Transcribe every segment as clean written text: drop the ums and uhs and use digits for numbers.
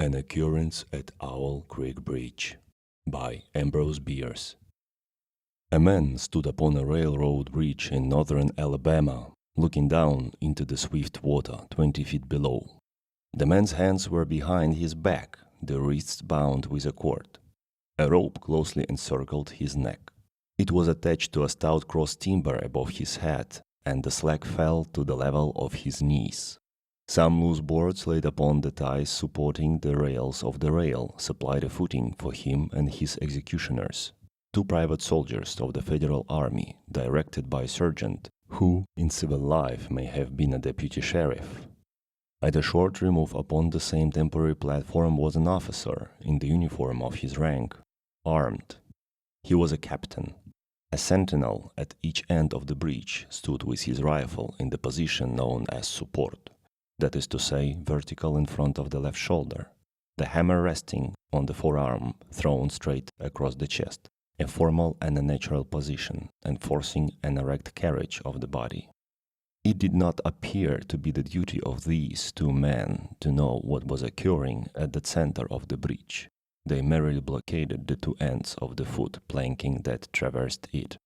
An Occurrence at Owl Creek Bridge by Ambrose Bierce. A man stood upon a railroad bridge in northern Alabama, looking down into the swift water 20 feet below. The man's hands were behind his back, the wrists bound with a cord. A rope closely encircled his neck. It was attached to a stout cross timber above his head, and the slack fell to the level of his knees. Some loose boards laid upon the ties supporting the rails of the rail supplied a footing for him and his executioners, 2 private soldiers of the Federal Army, directed by a sergeant, who in civil life may have been a deputy sheriff. At a short remove upon the same temporary platform was an officer in the uniform of his rank, armed. He was a captain. A sentinel at each end of the bridge stood with his rifle in the position known as support. That is to say, vertical in front of the left shoulder, the hammer resting on the forearm thrown straight across the chest, a formal and a natural position, enforcing an erect carriage of the body. It did not appear to be the duty of these 2 men to know what was occurring at the center of the bridge. They merely blockaded the 2 ends of the foot planking that traversed it.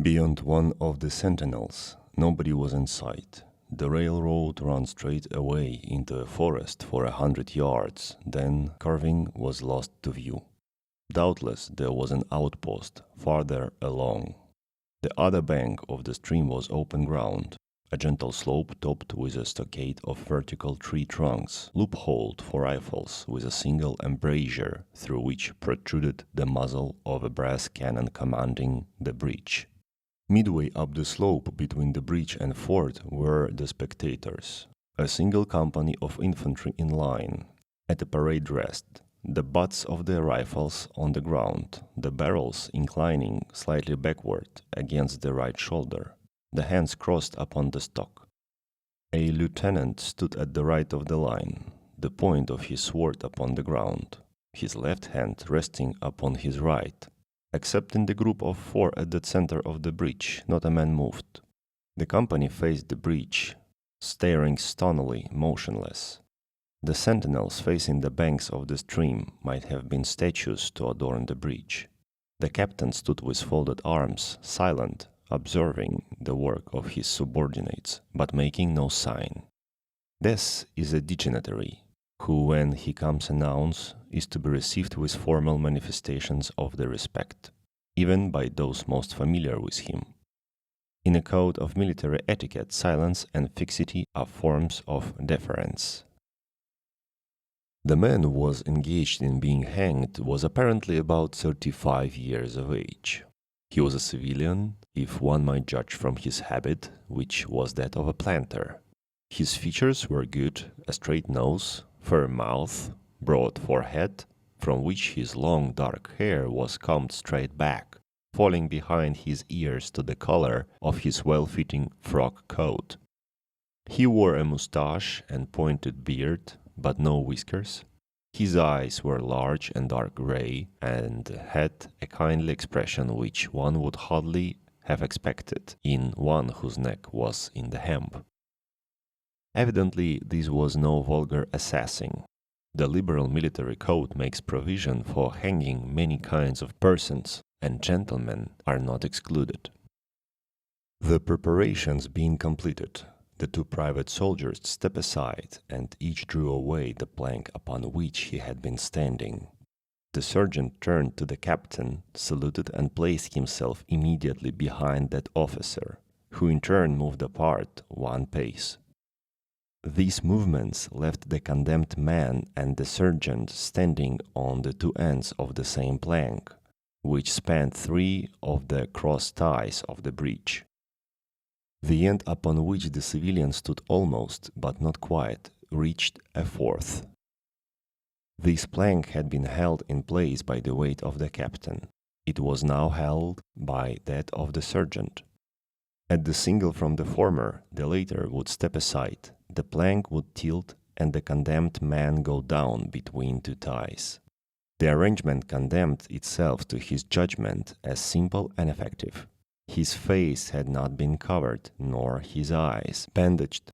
Beyond one of the sentinels, nobody was in sight. The railroad ran straight away into a forest for 100 yards, then curving was lost to view. Doubtless there was an outpost farther along. The other bank of the stream was open ground, a gentle slope topped with a stockade of vertical tree trunks, loopholed for rifles with a single embrasure through which protruded the muzzle of a brass cannon commanding the bridge. Midway up the slope between the bridge and fort were the spectators, a single company of infantry in line, at a parade rest, the butts of their rifles on the ground, the barrels inclining slightly backward against the right shoulder, the hands crossed upon the stock. A lieutenant stood at the right of the line, the point of his sword upon the ground, his left hand resting upon his right. Except in the group of 4 at the center of the bridge, not a man moved. The company faced the bridge, staring stonily, motionless. The sentinels facing the banks of the stream might have been statues to adorn the bridge. The captain stood with folded arms, silent, observing the work of his subordinates, but making no sign. This is a dignitary, who, when he comes announced, is to be received with formal manifestations of the respect, even by those most familiar with him. In a code of military etiquette, silence and fixity are forms of deference. The man who was engaged in being hanged was apparently about 35 years of age. He was a civilian, if one might judge from his habit, which was that of a planter. His features were good, a straight nose, firm mouth, broad forehead, from which his long dark hair was combed straight back, falling behind his ears to the collar of his well-fitting frock coat. He wore a moustache and pointed beard, but no whiskers. His eyes were large and dark gray, and had a kindly expression which one would hardly have expected in one whose neck was in the hemp. Evidently, this was no vulgar assassin. The liberal military code makes provision for hanging many kinds of persons, and gentlemen are not excluded. The preparations being completed, the 2 private soldiers stepped aside, and each drew away the plank upon which he had been standing. The sergeant turned to the captain, saluted, and placed himself immediately behind that officer, who in turn moved apart 1 pace. These movements left the condemned man and the sergeant standing on the 2 ends of the same plank, which spanned 3 of the cross ties of the bridge. The end upon which the civilian stood almost, but not quite, reached a 4th. This plank had been held in place by the weight of the captain. It was now held by that of the sergeant. At the signal from the former, the latter would step aside, the plank would tilt, and the condemned man go down between 2 ties. The arrangement condemned itself to his judgment as simple and effective. His face had not been covered, nor his eyes bandaged.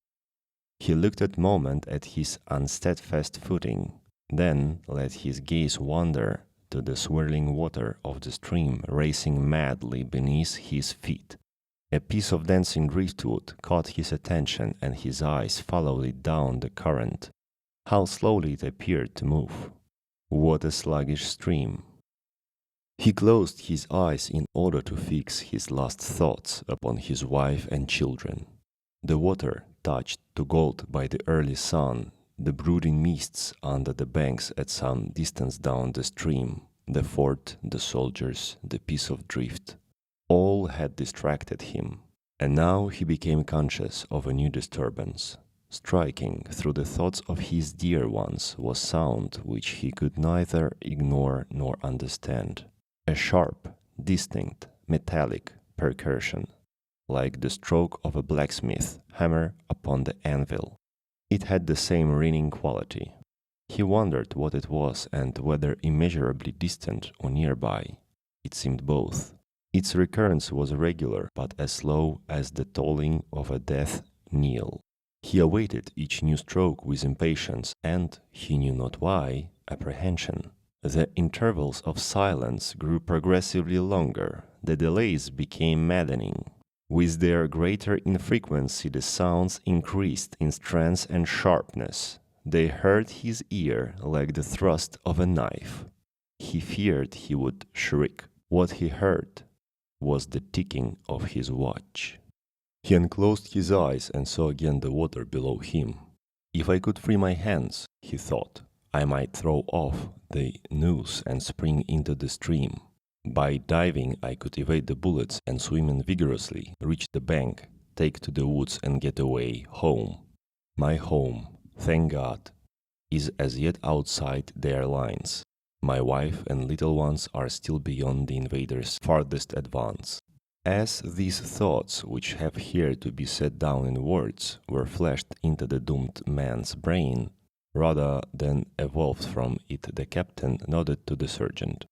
He looked a moment at his unsteadfast footing, Then let his gaze wander to the swirling water of the stream racing madly beneath his feet. A piece of dancing driftwood caught his attention, and his eyes followed it down the current. How slowly it appeared to move! What a sluggish stream! He closed his eyes in order to fix his last thoughts upon his wife and children. The water, touched to gold by the early sun, the brooding mists under the banks at some distance down the stream, the fort, the soldiers, the piece of drift, all had distracted him, and now he became conscious of a new disturbance. Striking through the thoughts of his dear ones was sound which he could neither ignore nor understand. A sharp, distinct, metallic percussion, like the stroke of a blacksmith hammer upon the anvil. It had the same ringing quality. He wondered what it was and whether immeasurably distant or nearby. It seemed both. Its recurrence was regular, but as slow as the tolling of a death knell. He awaited each new stroke with impatience and, he knew not why, apprehension. The intervals of silence grew progressively longer. The delays became maddening. With their greater infrequency, the sounds increased in strength and sharpness. They hurt his ear like the thrust of a knife. He feared he would shriek. What he heard was the ticking of his watch. He unclosed his eyes and saw again the water below him. If I could free my hands, he thought, I might throw off the noose and spring into the stream. By diving, I could evade the bullets and swimming vigorously, reach the bank, take to the woods and get away home. My home, thank God, is as yet outside their lines. My wife and little ones are still beyond the invaders' farthest advance. As these thoughts, which have here to be set down in words, were flashed into the doomed man's brain, rather than evolved from it, the captain nodded to the sergeant.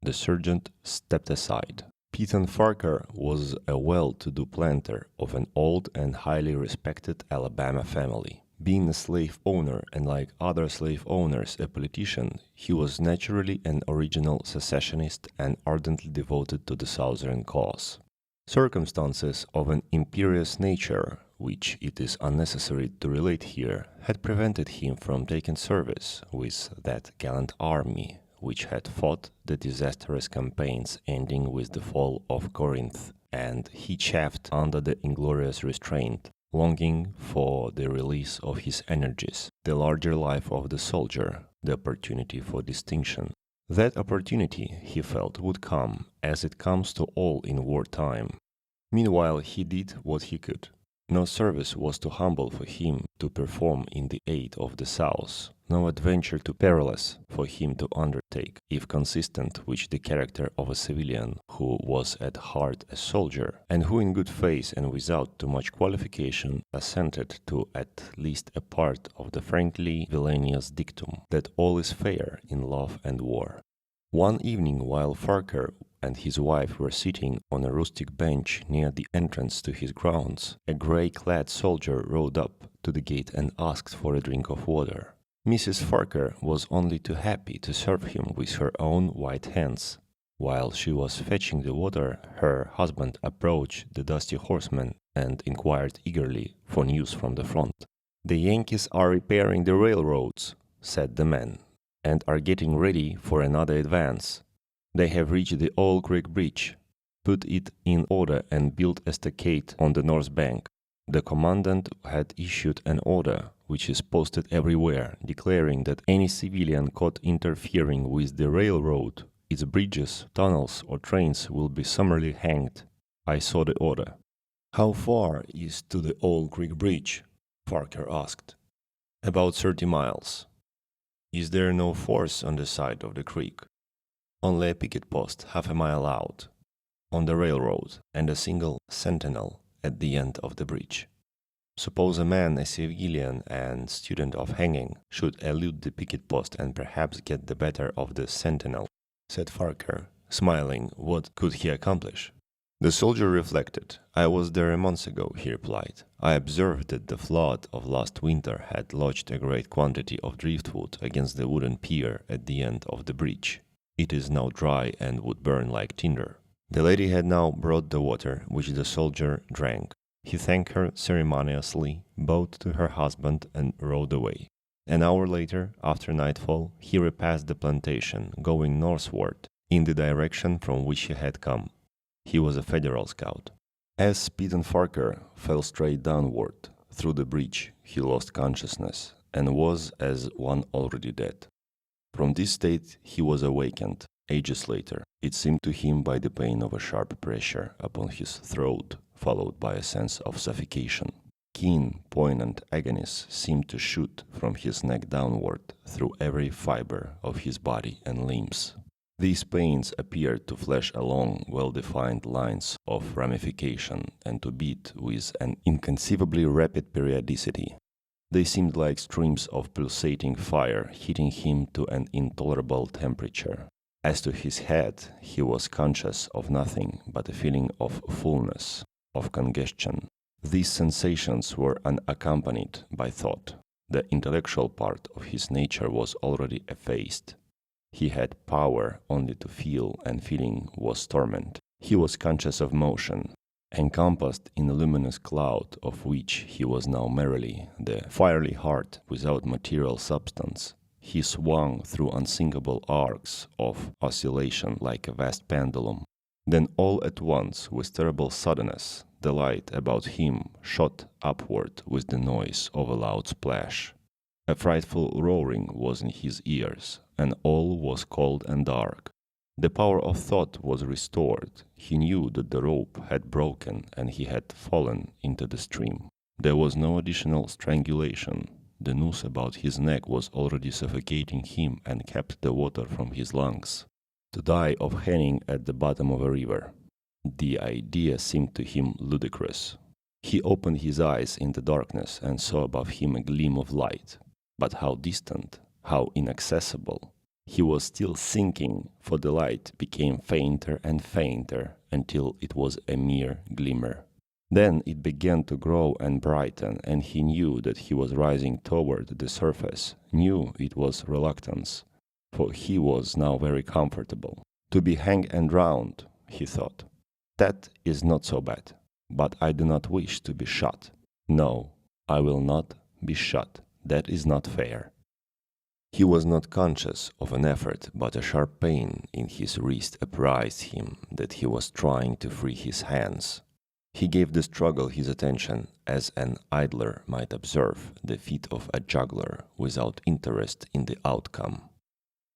The sergeant stepped aside. Peyton Farquhar was a well-to-do planter of an old and highly respected Alabama family. Being a slave owner and like other slave owners a politician, he was naturally an original secessionist and ardently devoted to the Southern cause. Circumstances of an imperious nature, which it is unnecessary to relate here, had prevented him from taking service with that gallant army which had fought the disastrous campaigns ending with the fall of Corinth, and he chafed under the inglorious restraint, longing for the release of his energies, the larger life of the soldier, the opportunity for distinction. That opportunity, he felt, would come, as it comes to all in wartime. Meanwhile, he did what he could. No service was too humble for him to perform in the aid of the South, no adventure too perilous for him to undertake, if consistent with the character of a civilian who was at heart a soldier, and who in good faith and without too much qualification assented to at least a part of the frankly villainous dictum that all is fair in love and war. One evening, while Farquhar and his wife were sitting on a rustic bench near the entrance to his grounds, a grey-clad soldier rode up to the gate and asked for a drink of water. Mrs. Farquhar was only too happy to serve him with her own white hands. While she was fetching the water, her husband approached the dusty horseman and inquired eagerly for news from the front. "The Yankees are repairing the railroads," said the man, "and are getting ready for another advance. They have reached the Old Creek Bridge, put it in order and built a stockade on the north bank. The commandant had issued an order, which is posted everywhere, declaring that any civilian caught interfering with the railroad, its bridges, tunnels, or trains will be summarily hanged. I saw the order." "How far is to the Old Creek Bridge?" Farquhar asked. "About 30 miles. "Is there no force on the side of the creek?" "Only a picket post half a mile out, on the railroad, and a single sentinel at the end of the bridge." "Suppose a man, a civilian and student of hanging, should elude the picket post and perhaps get the better of the sentinel," said Farquhar, smiling. "What could he accomplish?" The soldier reflected. "I was there a month ago," he replied. "I observed that the flood of last winter had lodged a great quantity of driftwood against the wooden pier at the end of the bridge. It is now dry and would burn like tinder." The lady had now brought the water, which the soldier drank. He thanked her ceremoniously, bowed to her husband, and rode away. An hour later, after nightfall, he repassed the plantation, going northward, in the direction from which he had come. He was a Federal scout. As Spittenfarker fell straight downward through the bridge, he lost consciousness and was as one already dead. From this state he was awakened, ages later, it seemed to him, by the pain of a sharp pressure upon his throat, followed by a sense of suffocation. Keen, poignant agonies seemed to shoot from his neck downward through every fiber of his body and limbs. These pains appeared to flash along well-defined lines of ramification and to beat with an inconceivably rapid periodicity. They seemed like streams of pulsating fire hitting him to an intolerable temperature. As to his head, he was conscious of nothing but a feeling of fullness, of congestion. These sensations were unaccompanied by thought. The intellectual part of his nature was already effaced. He had power only to feel, and feeling was torment. He was conscious of motion, encompassed in a luminous cloud of which he was now merely the fiery heart without material substance. He swung through unsinkable arcs of oscillation like a vast pendulum. Then all at once, with terrible suddenness, the light about him shot upward with the noise of a loud splash. A frightful roaring was in his ears, and all was cold and dark. The power of thought was restored. He knew that the rope had broken and he had fallen into the stream. There was no additional strangulation. The noose about his neck was already suffocating him and kept the water from his lungs. To die of hanging at the bottom of a river. The idea seemed to him ludicrous. He opened his eyes in the darkness and saw above him a gleam of light. But how distant, how inaccessible. He was still sinking, for the light became fainter and fainter until it was a mere glimmer. Then it began to grow and brighten, and he knew that he was rising toward the surface, knew it was reluctance, for he was now very comfortable. To be hanged and drowned, he thought. That is not so bad, but I do not wish to be shot. No, I will not be shot. That is not fair. He was not conscious of an effort, but a sharp pain in his wrist apprised him that he was trying to free his hands. He gave the struggle his attention, as an idler might observe the feat of a juggler without interest in the outcome.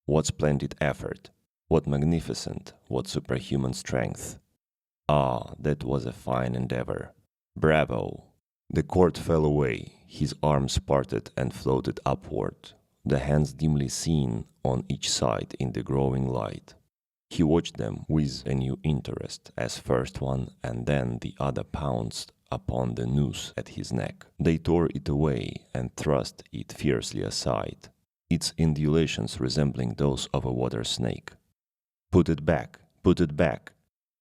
What splendid effort! What magnificent, what superhuman strength! Ah, that was a fine endeavor! Bravo! The cord fell away, his arms parted and floated upward, the hands dimly seen on each side in the growing light. He watched them with a new interest, as first one and then the other pounced upon the noose at his neck. They tore it away and thrust it fiercely aside, its undulations resembling those of a water snake. Put it back,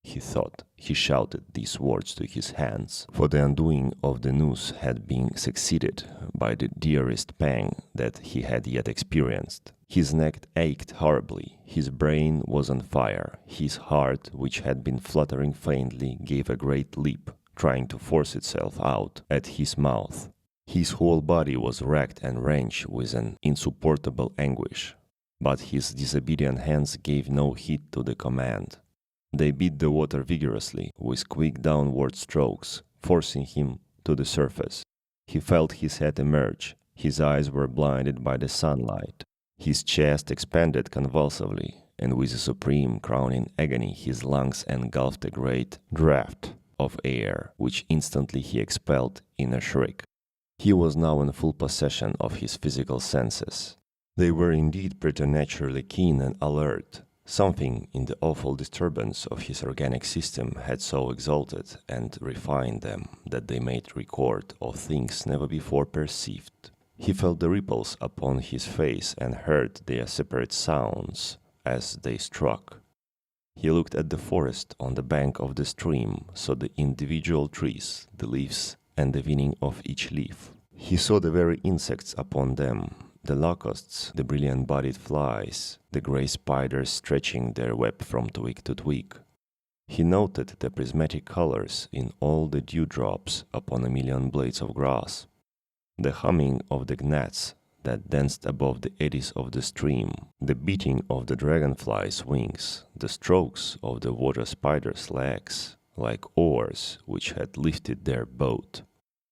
he thought. He shouted these words to his hands, for the undoing of the noose had been succeeded by the dearest pang that he had yet experienced. His neck ached horribly, his brain was on fire, his heart, which had been fluttering faintly, gave a great leap, trying to force itself out at his mouth. His whole body was racked and wrenched with an insupportable anguish, but his disobedient hands gave no heed to the command. They beat the water vigorously, with quick downward strokes, forcing him to the surface. He felt his head emerge, his eyes were blinded by the sunlight. His chest expanded convulsively, and with a supreme crowning agony his lungs engulfed a great draught of air, which instantly he expelled in a shriek. He was now in full possession of his physical senses. They were indeed preternaturally keen and alert. Something in the awful disturbance of his organic system had so exalted and refined them that they made record of things never before perceived. He felt the ripples upon his face and heard their separate sounds as they struck. He looked at the forest on the bank of the stream, saw the individual trees, the leaves, and the winning of each leaf. He saw the very insects upon them, the locusts, the brilliant-bodied flies, the grey spiders stretching their web from twig to twig. He noted the prismatic colors in all the dewdrops upon a million blades of grass, the humming of the gnats that danced above the eddies of the stream, the beating of the dragonfly's wings, the strokes of the water spider's legs, like oars which had lifted their boat.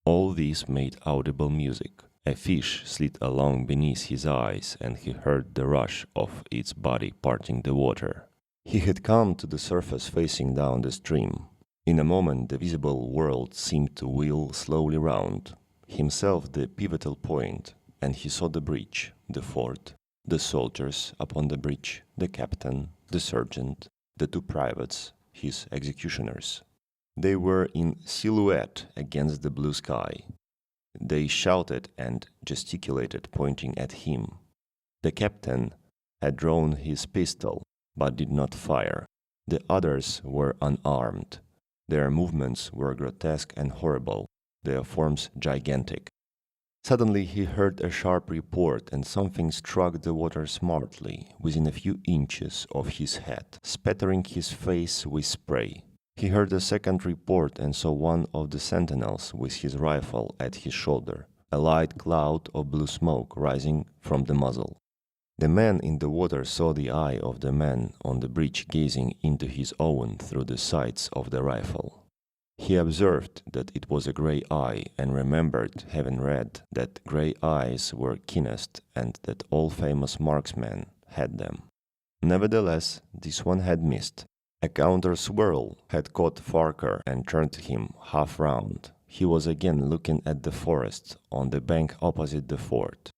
All these made audible music. A fish slid along beneath his eyes, and he heard the rush of its body parting the water. He had come to the surface facing down the stream. In a moment the visible world seemed to wheel slowly round, himself the pivotal point, and he saw the bridge, the fort, the soldiers upon the bridge, the captain, the sergeant, the two privates, his executioners. They were in silhouette against the blue sky. They shouted and gesticulated, pointing at him. The captain had drawn his pistol, but did not fire. The others were unarmed. Their movements were grotesque and horrible, their forms gigantic. Suddenly he heard a sharp report, and something struck the water smartly, within a few inches of his head, spattering his face with spray. He heard a second report and saw one of the sentinels with his rifle at his shoulder, a light cloud of blue smoke rising from the muzzle. The man in the water saw the eye of the man on the bridge gazing into his own through the sights of the rifle. He observed that it was a grey eye, and remembered having read that grey eyes were keenest and that all famous marksmen had them. Nevertheless, this one had missed. A counter-swirl had caught Farquhar and turned him half round. He was again looking at the forest on the bank opposite the fort.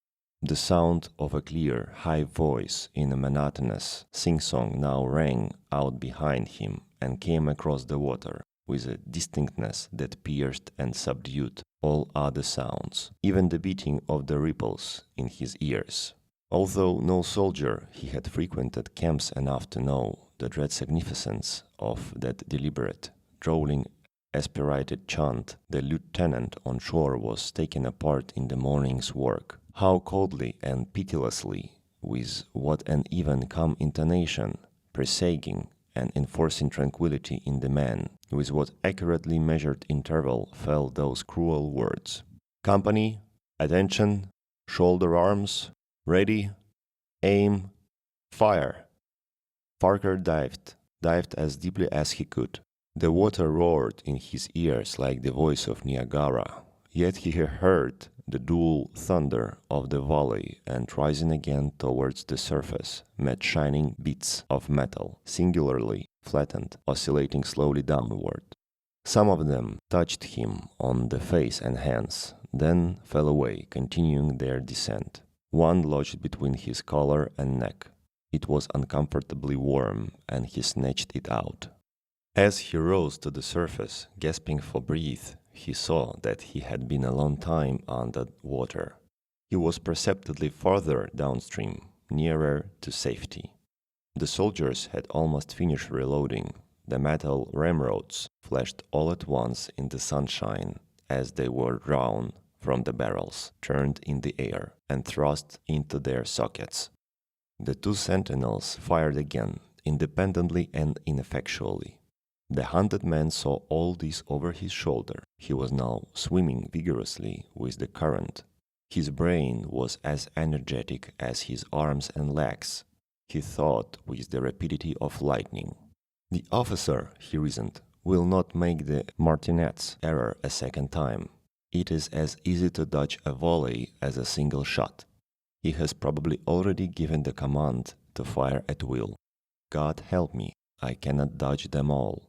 The sound of a clear, high voice in a monotonous sing-song now rang out behind him and came across the water with a distinctness that pierced and subdued all other sounds, even the beating of the ripples in his ears. Although no soldier, he had frequented camps enough to know the dread significance of that deliberate, drawling, aspirated chant. The lieutenant on shore was taken apart in the morning's work. How coldly and pitilessly, with what an even calm intonation, presaging and enforcing tranquility in the man, with what accurately measured interval fell those cruel words. Company, attention, shoulder arms, ready, aim, fire. Farquhar dived as deeply as he could. The water roared in his ears like the voice of Niagara, yet he heard the dull thunder of the valley, and rising again towards the surface, met shining bits of metal, singularly flattened, oscillating slowly downward. Some of them touched him on the face and hands, then fell away, continuing their descent. One lodged between his collar and neck. It was uncomfortably warm, and he snatched it out. As he rose to the surface, gasping for breath, he saw that he had been a long time under water. He was perceptibly farther downstream, nearer to safety. The soldiers had almost finished reloading. The metal ramrods flashed all at once in the sunshine as they were drawn from the barrels, turned in the air, and thrust into their sockets. The two sentinels fired again, independently and ineffectually. The hunted man saw all this over his shoulder. He was now swimming vigorously with the current. His brain was as energetic as his arms and legs. He thought with the rapidity of lightning. The officer, he reasoned, will not make the martinet's error a second time. It is as easy to dodge a volley as a single shot. He has probably already given the command to fire at will. God help me, I cannot dodge them all.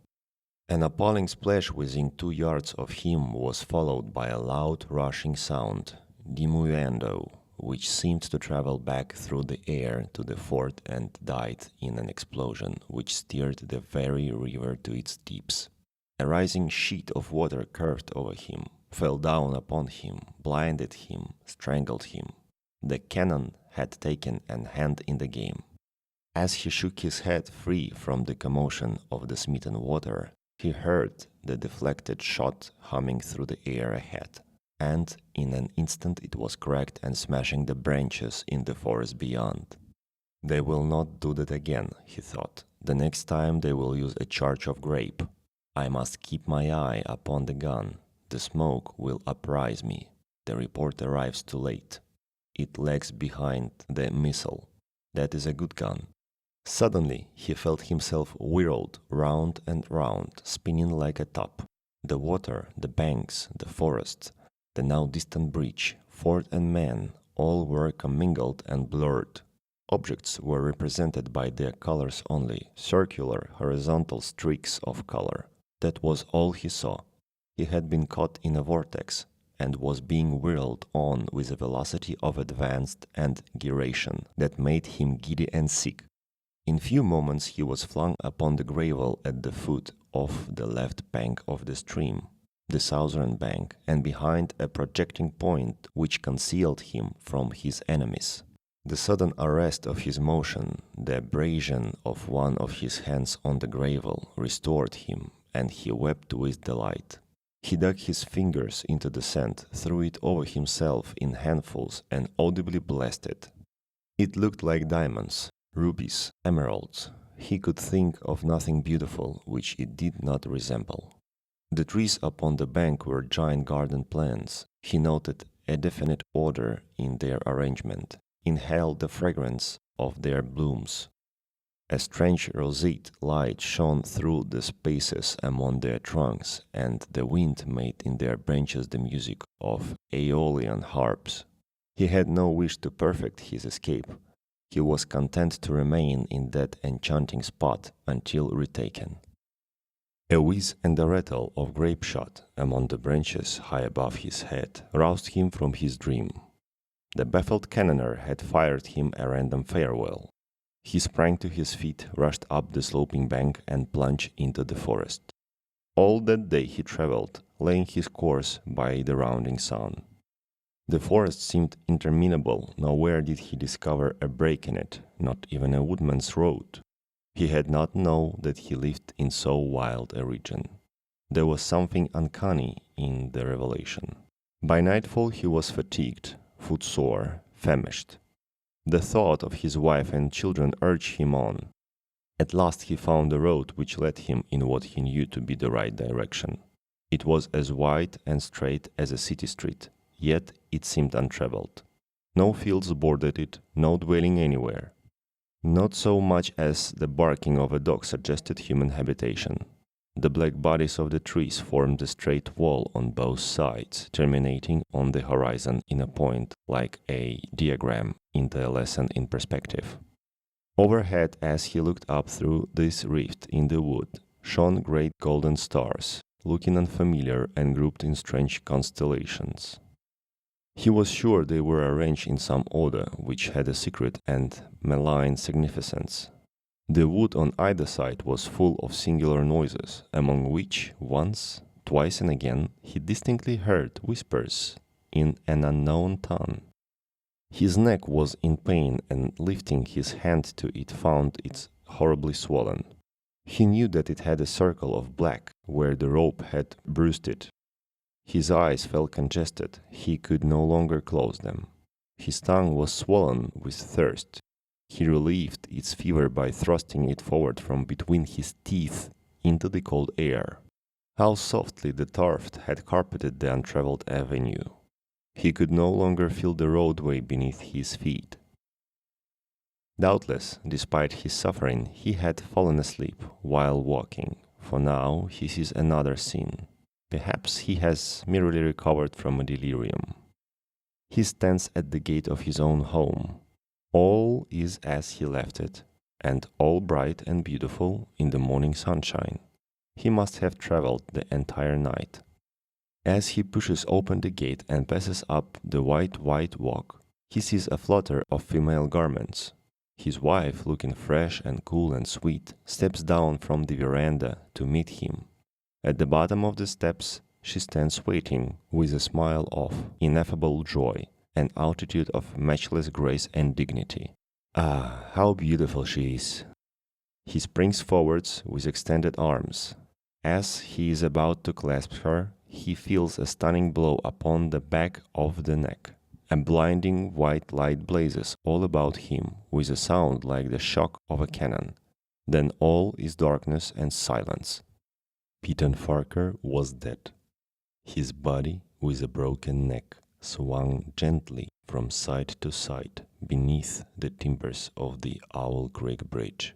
An appalling splash within 2 yards of him was followed by a loud rushing sound, diminuendo, which seemed to travel back through the air to the fort and died in an explosion which stirred the very river to its deeps. A rising sheet of water curved over him, fell down upon him, blinded him, strangled him. The cannon had taken an hand in the game. As he shook his head free from the commotion of the smitten water, he heard the deflected shot humming through the air ahead, and in an instant it was cracked and smashing the branches in the forest beyond. They will not do that again, he thought. The next time they will use a charge of grape. I must keep my eye upon the gun. The smoke will apprise me. The report arrives too late. It lags behind the missile. That is a good gun. Suddenly he felt himself whirled round and round, spinning like a top. The water, the banks, the forest, the now distant bridge, fort and man, all were commingled and blurred. Objects were represented by their colors only, circular, horizontal streaks of color. That was all he saw. He had been caught in a vortex and was being whirled on with a velocity of advanced and gyration that made him giddy and sick. In few moments he was flung upon the gravel at the foot of the left bank of the stream, the southern bank, and behind a projecting point which concealed him from his enemies. The sudden arrest of his motion, the abrasion of one of his hands on the gravel, restored him, and he wept with delight. He dug his fingers into the sand, threw it over himself in handfuls, and audibly blessed it. It looked like diamonds, rubies, emeralds. He could think of nothing beautiful which it did not resemble. The trees upon the bank were giant garden plants. He noted a definite order in their arrangement, inhaled the fragrance of their blooms. A strange roseate light shone through the spaces among their trunks, and the wind made in their branches the music of Aeolian harps. He had no wish to perfect his escape. He was content to remain in that enchanting spot until retaken. A whiz and a rattle of grape shot among the branches high above his head roused him from his dream. The baffled cannoneer had fired him a random farewell. He sprang to his feet, rushed up the sloping bank, and plunged into the forest. All that day he traveled, laying his course by the rounding sun. The forest seemed interminable. Nowhere did he discover a break in it, not even a woodman's road. He had not known that he lived in so wild a region. There was something uncanny in the revelation. By nightfall he was fatigued, footsore, famished. The thought of his wife and children urged him on. At last he found a road which led him in what he knew to be the right direction. It was as wide and straight as a city street, yet it seemed untraveled. No fields bordered it, no dwelling anywhere. Not so much as the barking of a dog suggested human habitation. The black bodies of the trees formed a straight wall on both sides, terminating on the horizon in a point like a diagram in the lesson in perspective. Overhead, as he looked up through this rift in the wood, shone great golden stars, looking unfamiliar and grouped in strange constellations. He was sure they were arranged in some order which had a secret and malign significance. The wood on either side was full of singular noises, among which, once, twice and again, he distinctly heard whispers in an unknown tongue. His neck was in pain, and lifting his hand to it found it horribly swollen. He knew that it had a circle of black where the rope had bruised it. His eyes felt congested. He could no longer close them. His tongue was swollen with thirst. He relieved its fever by thrusting it forward from between his teeth into the cold air. How softly the turf had carpeted the untraveled avenue. He could no longer feel the roadway beneath his feet. Doubtless, despite his suffering, he had fallen asleep while walking, for now he sees another scene. Perhaps he has merely recovered from a delirium. He stands at the gate of his own home. All is as he left it, and all bright and beautiful in the morning sunshine. He must have traveled the entire night. As he pushes open the gate and passes up the white walk, he sees a flutter of female garments. His wife, looking fresh and cool and sweet, steps down from the veranda to meet him. At the bottom of the steps, she stands waiting with a smile of ineffable joy, an attitude of matchless grace and dignity. Ah, how beautiful she is! He springs forwards with extended arms. As he is about to clasp her, he feels a stunning blow upon the back of the neck. A blinding white light blazes all about him with a sound like the shock of a cannon. Then all is darkness and silence. Peyton Farquhar was dead. His body, with a broken neck, swung gently from side to side beneath the timbers of the Owl Creek Bridge.